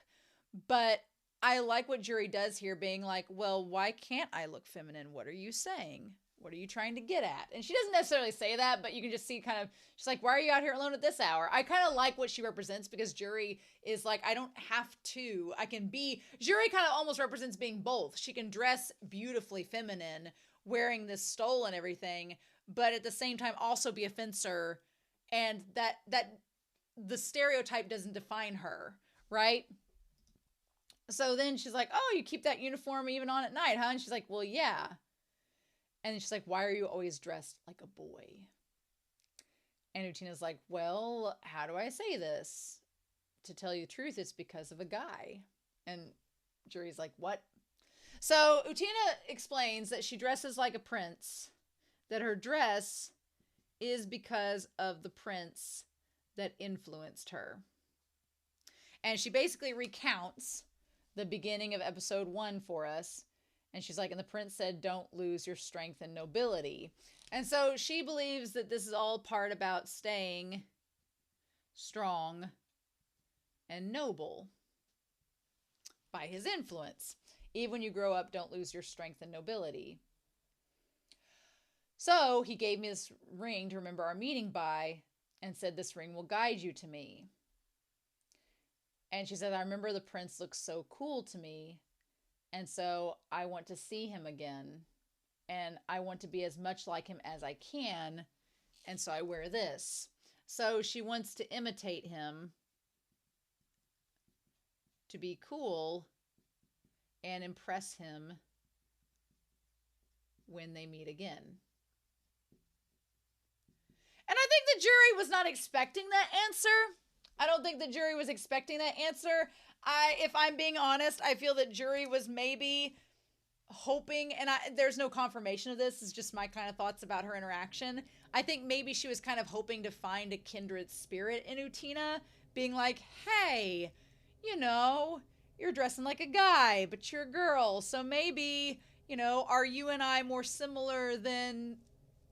But I like what Juri does here, being like, well, why can't I look feminine? What are you saying? What are you trying to get at? And she doesn't necessarily say that, but you can just see kind of, she's like, why are you out here alone at this hour? I kind of like what she represents, because Juri is like, I don't have to. I can be, Juri kind of almost represents being both. She can dress beautifully feminine, wearing this stole and everything, but at the same time also be a fencer, and that the stereotype doesn't define her, right? So then she's like, oh, you keep that uniform even on at night, huh? And she's like, well, yeah. And then she's like, why are you always dressed like a boy? And Utena's like, well, how do I say this? To tell you the truth, it's because of a guy. And Juri's like, what? So Utena explains that she dresses like a prince, that her dress is because of the prince that influenced her. And she basically recounts the beginning of episode 1 for us. And she's like, and the prince said, don't lose your strength and nobility. And so she believes that this is all part about staying strong and noble by his influence. Even when you grow up, don't lose your strength and nobility. So he gave me this ring to remember our meeting by and said, this ring will guide you to me. And she said, I remember the prince looks so cool to me. And so I want to see him again. And I want to be as much like him as I can. And so I wear this. So she wants to imitate him, to be cool and impress him when they meet again. And I think the jury was not expecting that answer. I don't think the jury was expecting that answer. If I'm being honest, I feel that jury was maybe hoping, and there's no confirmation of this, it's just my kind of thoughts about her interaction. I think maybe she was kind of hoping to find a kindred spirit in Utena, being like, hey, you know, you're dressing like a guy, but you're a girl, so maybe, you know, are you and I more similar than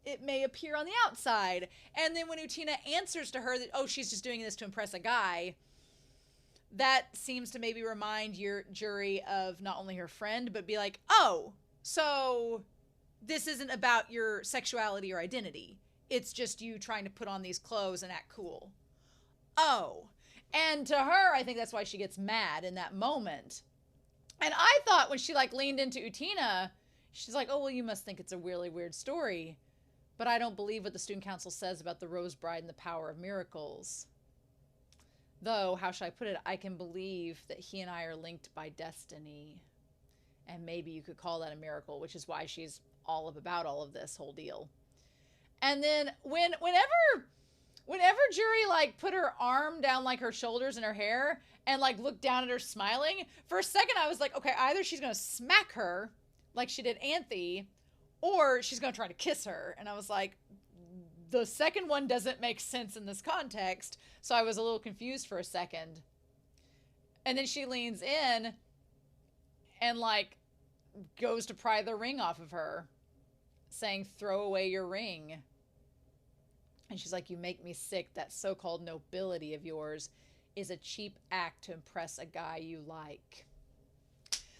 it may appear on the outside? And then when Utena answers to her that, oh, she's just doing this to impress a guy, that seems to maybe remind your jury of not only her friend, but be like, oh, so this isn't about your sexuality or identity. It's just you trying to put on these clothes and act cool. Oh. And to her, I think that's why she gets mad in that moment. And I thought when she like leaned into Utena, she's like, oh, well, you must think it's a really weird story. But I don't believe what the student council says about the Rose Bride and the power of miracles. Though, how should I put it? I can believe that he and I are linked by destiny. And maybe you could call that a miracle, which is why she's all about all of this whole deal. And then whenever Jury like put her arm down like her shoulders and her hair and like looked down at her smiling, for a second I was like, okay, either she's going to smack her like she did Anthe, or she's going to try to kiss her. And I was like, the second one doesn't make sense in this context. So I was a little confused for a second. And then she leans in and like goes to pry the ring off of her, saying, throw away your ring. And she's like, you make me sick. That so-called nobility of yours is a cheap act to impress a guy you like.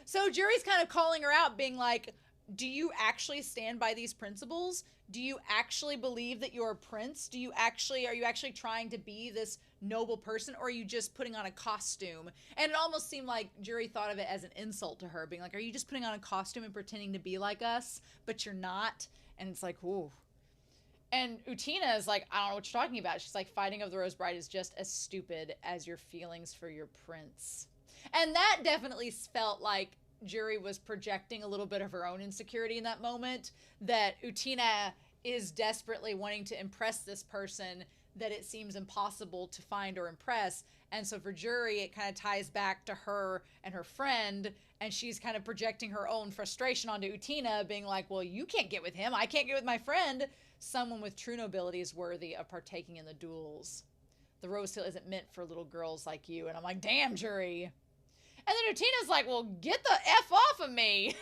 So Jury's kind of calling her out, being like, do you actually stand by these principles? Do you actually believe that you're a prince? Are you actually trying to be this noble person, or are you just putting on a costume? And it almost seemed like Jury thought of it as an insult to her, being like, are you just putting on a costume and pretending to be like us, but you're not? And it's like, ooh. And Utena is like, I don't know what you're talking about. She's like, fighting over the Rose Bride is just as stupid as your feelings for your prince. And that definitely felt like Jury was projecting a little bit of her own insecurity in that moment, that Utena is desperately wanting to impress this person that it seems impossible to find or impress. And so for Jury, it kind of ties back to her and her friend, and she's kind of projecting her own frustration onto Utena, being like, well, you can't get with him, I can't get with my friend. Someone with true nobility is worthy of partaking in the duels. The Rose Hill isn't meant for little girls like you. And I'm like, damn, Jury. And then Utena's like, well, get the F off of me.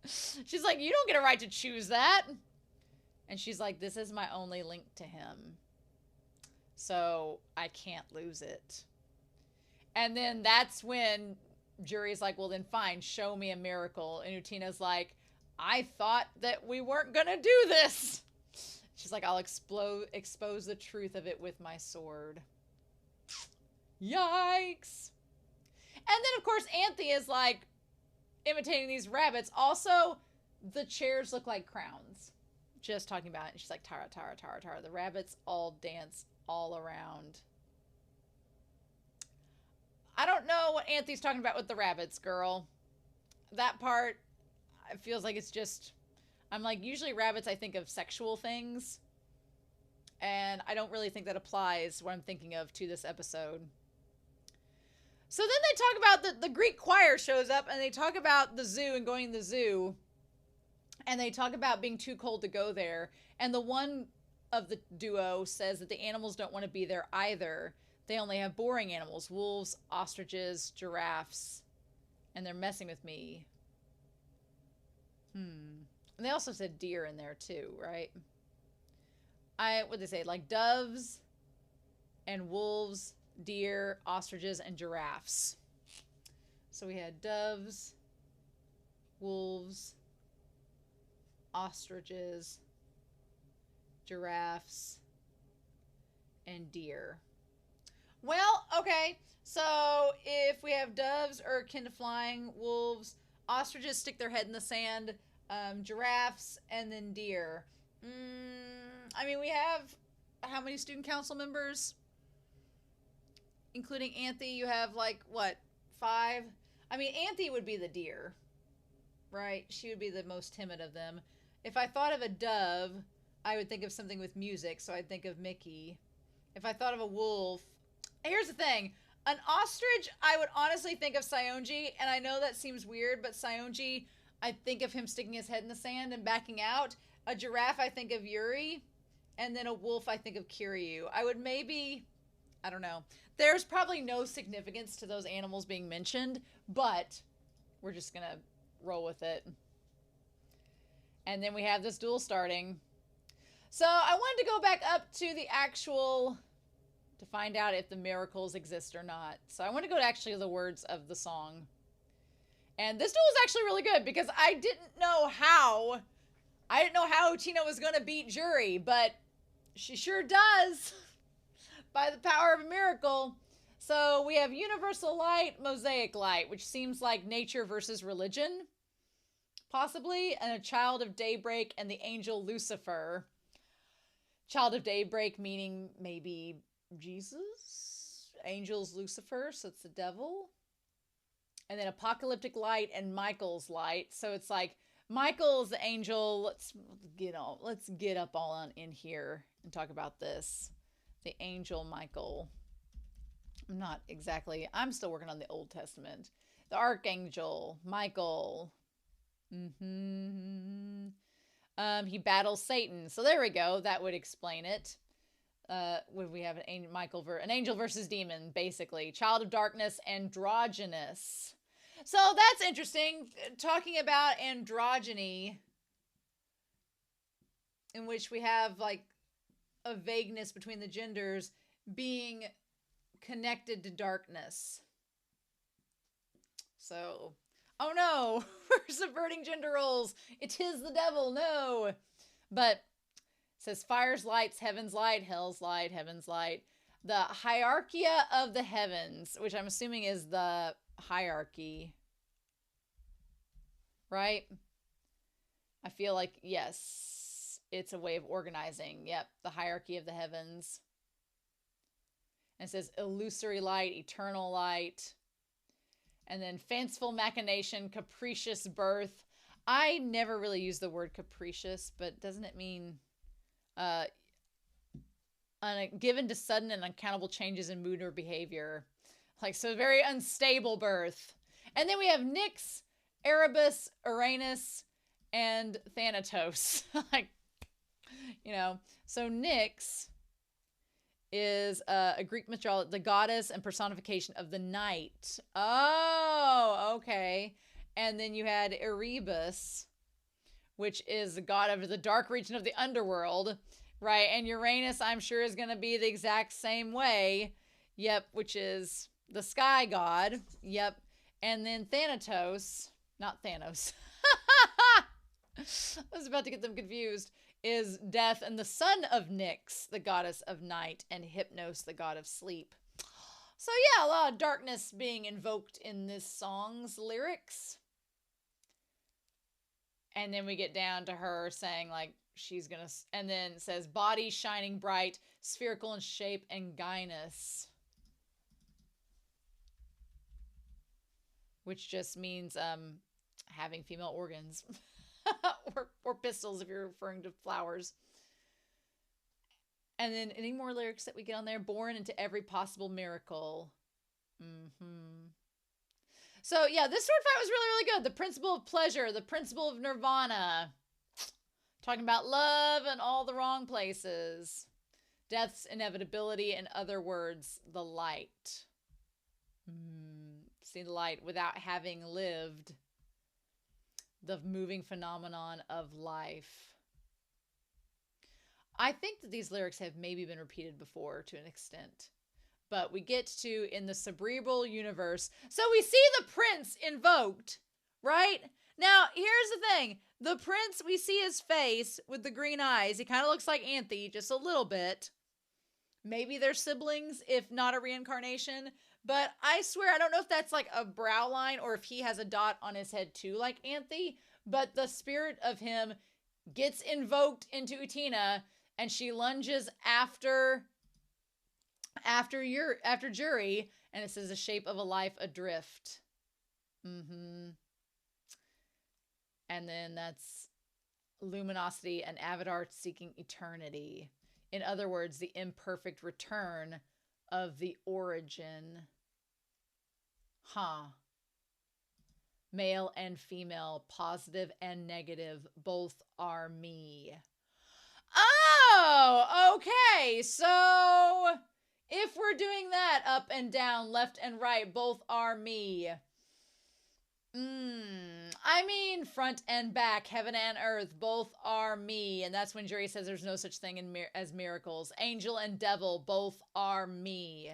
She's like, you don't get a right to choose that. And she's like, this is my only link to him, so I can't lose it. And then that's when Jury's like, well, then fine, show me a miracle. And Utena's like, I thought that we weren't going to do this. She's like, I'll expose the truth of it with my sword. Yikes. And then, of course, Anthe is, like, imitating these rabbits. Also, the chairs look like crowns. Just talking about it. And she's like, Tara, Tara, Tara, Tara. The rabbits all dance all around. I don't know what Anthe's talking about with the rabbits, girl. That part, it feels like it's just... I'm like, usually rabbits, I think of sexual things. and I don't really think that applies what I'm thinking of to this episode. So then they talk about the Greek choir shows up, and they talk about the zoo and going to the zoo, and they talk about being too cold to go there. And the one of the duo says that the animals don't want to be there either. They only have boring animals, wolves, ostriches, giraffes, and they're messing with me. And they also said deer in there too, right? What'd they say? Like doves and wolves, deer, ostriches, and giraffes. So we had doves, wolves, ostriches, giraffes, and deer. Well, okay. So if we have doves are akin to flying, wolves, ostriches stick their head in the sand, giraffes, and then deer. I mean, we have how many student council members? Including Anthe, you have like, what, 5? I mean, Anthe would be the deer, right? She would be the most timid of them. If I thought of a dove, I would think of something with music, so I'd think of Mickey. If I thought of a wolf, here's the thing. An ostrich, I would honestly think of Sionji, and I know that seems weird, but Sionji, I think of him sticking his head in the sand and backing out. A giraffe, I think of Yuri, and then a wolf, I think of Kiryu. I would maybe, I don't know. There's probably no significance to those animals being mentioned, but we're just going to roll with it. And then we have this duel starting. So I wanted to go back up to the actual, to find out if the miracles exist or not. So I want to go to actually the words of the song. And this duel is actually really good because I didn't know how Utena was going to beat Juri, but she sure does by the power of a miracle. So we have universal light, mosaic light, which seems like nature versus religion, possibly, and a child of daybreak and the angel Lucifer. Child of daybreak meaning maybe Jesus? Angel's Lucifer, so it's the devil. And then apocalyptic light and Michael's light. So it's like Michael's the angel. Let's get up all on in here and talk about this. The angel Michael. I'm still working on the Old Testament. The archangel Michael. He battles Satan. So there we go. That would explain it. When we have an angel versus demon, basically. Child of darkness, androgynous. So that's interesting. Talking about androgyny, in which we have like a vagueness between the genders being connected to darkness. So, oh no, we're subverting gender roles. It is the devil, no. But it says fire's lights, heaven's light, hell's light, heaven's light. The hierarchia of the heavens, which I'm assuming is the hierarchy. Right? I feel like, yes, it's a way of organizing. Yep, the hierarchy of the heavens. And it says illusory light, eternal light. And then fanciful machination, capricious birth. I never really use the word capricious, but doesn't it mean given to sudden and uncountable changes in mood or behavior? Like, so very unstable birth. And then we have Nyx, Erebus, Uranus, and Thanatos. Like, so Nyx is a Greek mythology, the goddess and personification of the night. Oh, okay. And then you had Erebus, which is the god of the dark region of the underworld, right? And Uranus, I'm sure, is going to be the exact same way. Yep, which is the sky god. Yep. And then Thanatos, not Thanos. I was about to get them confused. Is death, and the son of Nyx, the goddess of night, and Hypnos, the god of sleep. So yeah, a lot of darkness being invoked in this song's lyrics. And then we get down to her saying, like, she's gonna, and then it says, body shining bright, spherical in shape, and gynous. Which just means having female organs. or pistils if you're referring to flowers. And then any more lyrics that we get on there? Born into every possible miracle. So yeah, this sword fight was really, really good. The principle of pleasure, the principle of nirvana. Talking about love in all the wrong places. Death's inevitability, in other words, the light. See the light without having lived. The moving phenomenon of life. I think that these lyrics have maybe been repeated before to an extent. But we get to in the cerebral universe. So we see the prince invoked, right? Now, here's the thing. The prince, we see his face with the green eyes. He kind of looks like Anthe, just a little bit. Maybe they're siblings, if not a reincarnation. But I swear, I don't know if that's like a brow line or if he has a dot on his head too, like Anthe. But the spirit of him gets invoked into Utena, and she lunges after Juri, and it says the shape of a life adrift. And then that's luminosity and Avidar seeking eternity. In other words, the imperfect return of the origin. Male and female, positive and negative, both are me. Oh, okay. So if we're doing that, up and down, left and right, both are me. I mean, front and back, heaven and earth, both are me. And that's when Juri says there's no such thing as miracles. Angel and devil, both are me.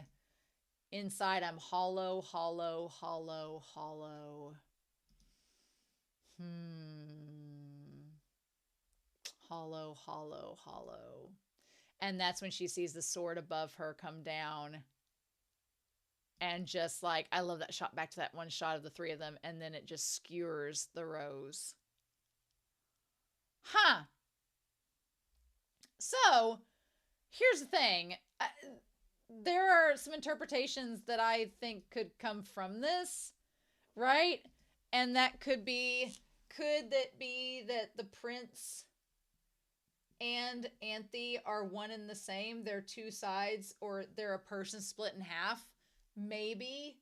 Inside, I'm hollow, hollow, hollow, hollow. Hollow, hollow, hollow. And that's when she sees the sword above her come down. And just like, I love that shot, back to that one shot of the three of them, and then it just skewers the rose. So, here's the thing. There are some interpretations that I think could come from this, right? And that could be that the prince and Anthe are one and the same? They're two sides, or they're a person split in half? Maybe,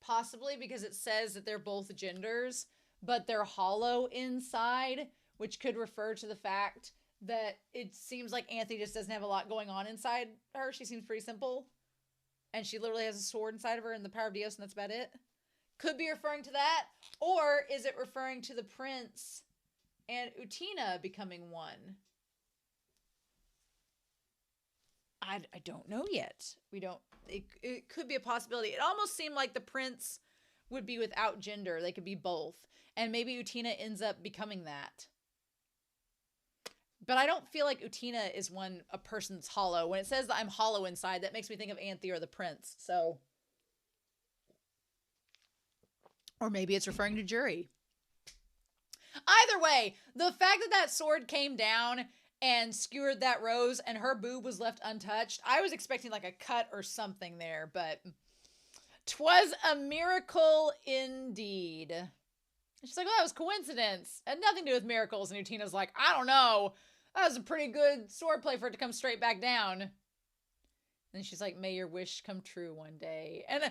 possibly, because it says that they're both genders, but they're hollow inside, which could refer to the fact that it seems like Anthe just doesn't have a lot going on inside her. She seems pretty simple, and she literally has a sword inside of her and the power of Dios, and that's about it. Could be referring to that, or is it referring to the prince and Utena becoming one? I don't know yet. It could be a possibility. It almost seemed like the prince would be without gender. They could be both. And maybe Utena ends up becoming that. But I don't feel like Utena is a person's hollow. When it says that I'm hollow inside, that makes me think of Anthe or the prince. So, or maybe it's referring to Juri. Either way, the fact that sword came down and skewered that rose and her boob was left untouched, I was expecting like a cut or something there, but 'twas a miracle indeed. And she's like, well, that was coincidence. It had nothing to do with miracles. And Utena's like, I don't know. That was a pretty good swordplay for it to come straight back down. And she's like, may your wish come true one day. And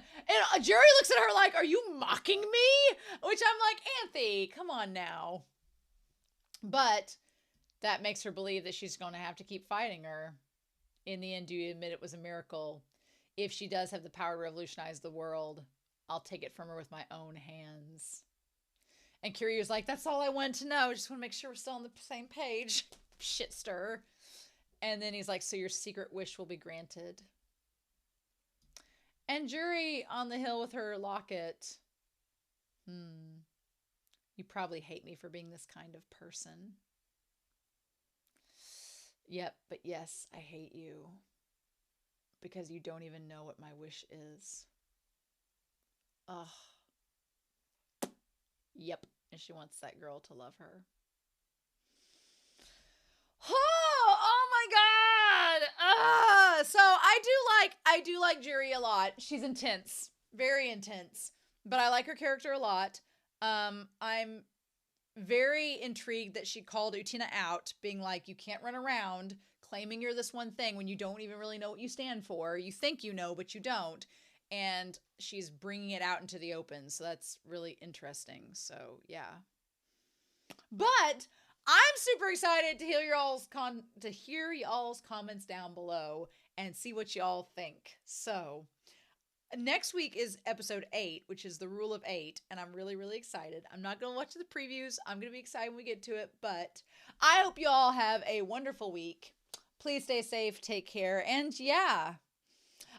Juri looks at her like, are you mocking me? Which I'm like, Anthe, come on now. But that makes her believe that she's going to have to keep fighting her. In the end, do you admit it was a miracle? If she does have the power to revolutionize the world, I'll take it from her with my own hands. And Kiryu's like, that's all I wanted to know. Just want to make sure we're still on the same page. Shit stir. And then he's like, so your secret wish will be granted. And Juri on the hill with her locket. You probably hate me for being this kind of person. Yep, but yes, I hate you. Because you don't even know what my wish is. Ugh. Yep, and she wants that girl to love her. Oh my god! So I do like Juri a lot. She's intense. Very intense. But I like her character a lot. I'm very intrigued that she called Utena out, being like, you can't run around. claiming you're this one thing when you don't even really know what you stand for. You think you know, but you don't. And she's bringing it out into the open. So that's really interesting. So, yeah. But I'm super excited to hear y'all's comments down below and see what y'all think. So, next week is episode 8, which is the rule of 8, and I'm really, really excited. I'm not going to watch the previews. I'm going to be excited when we get to it, but I hope you all have a wonderful week. Please stay safe, take care, and yeah,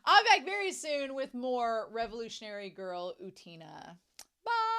I'll be back very soon with more Revolutionary Girl Utena. Bye!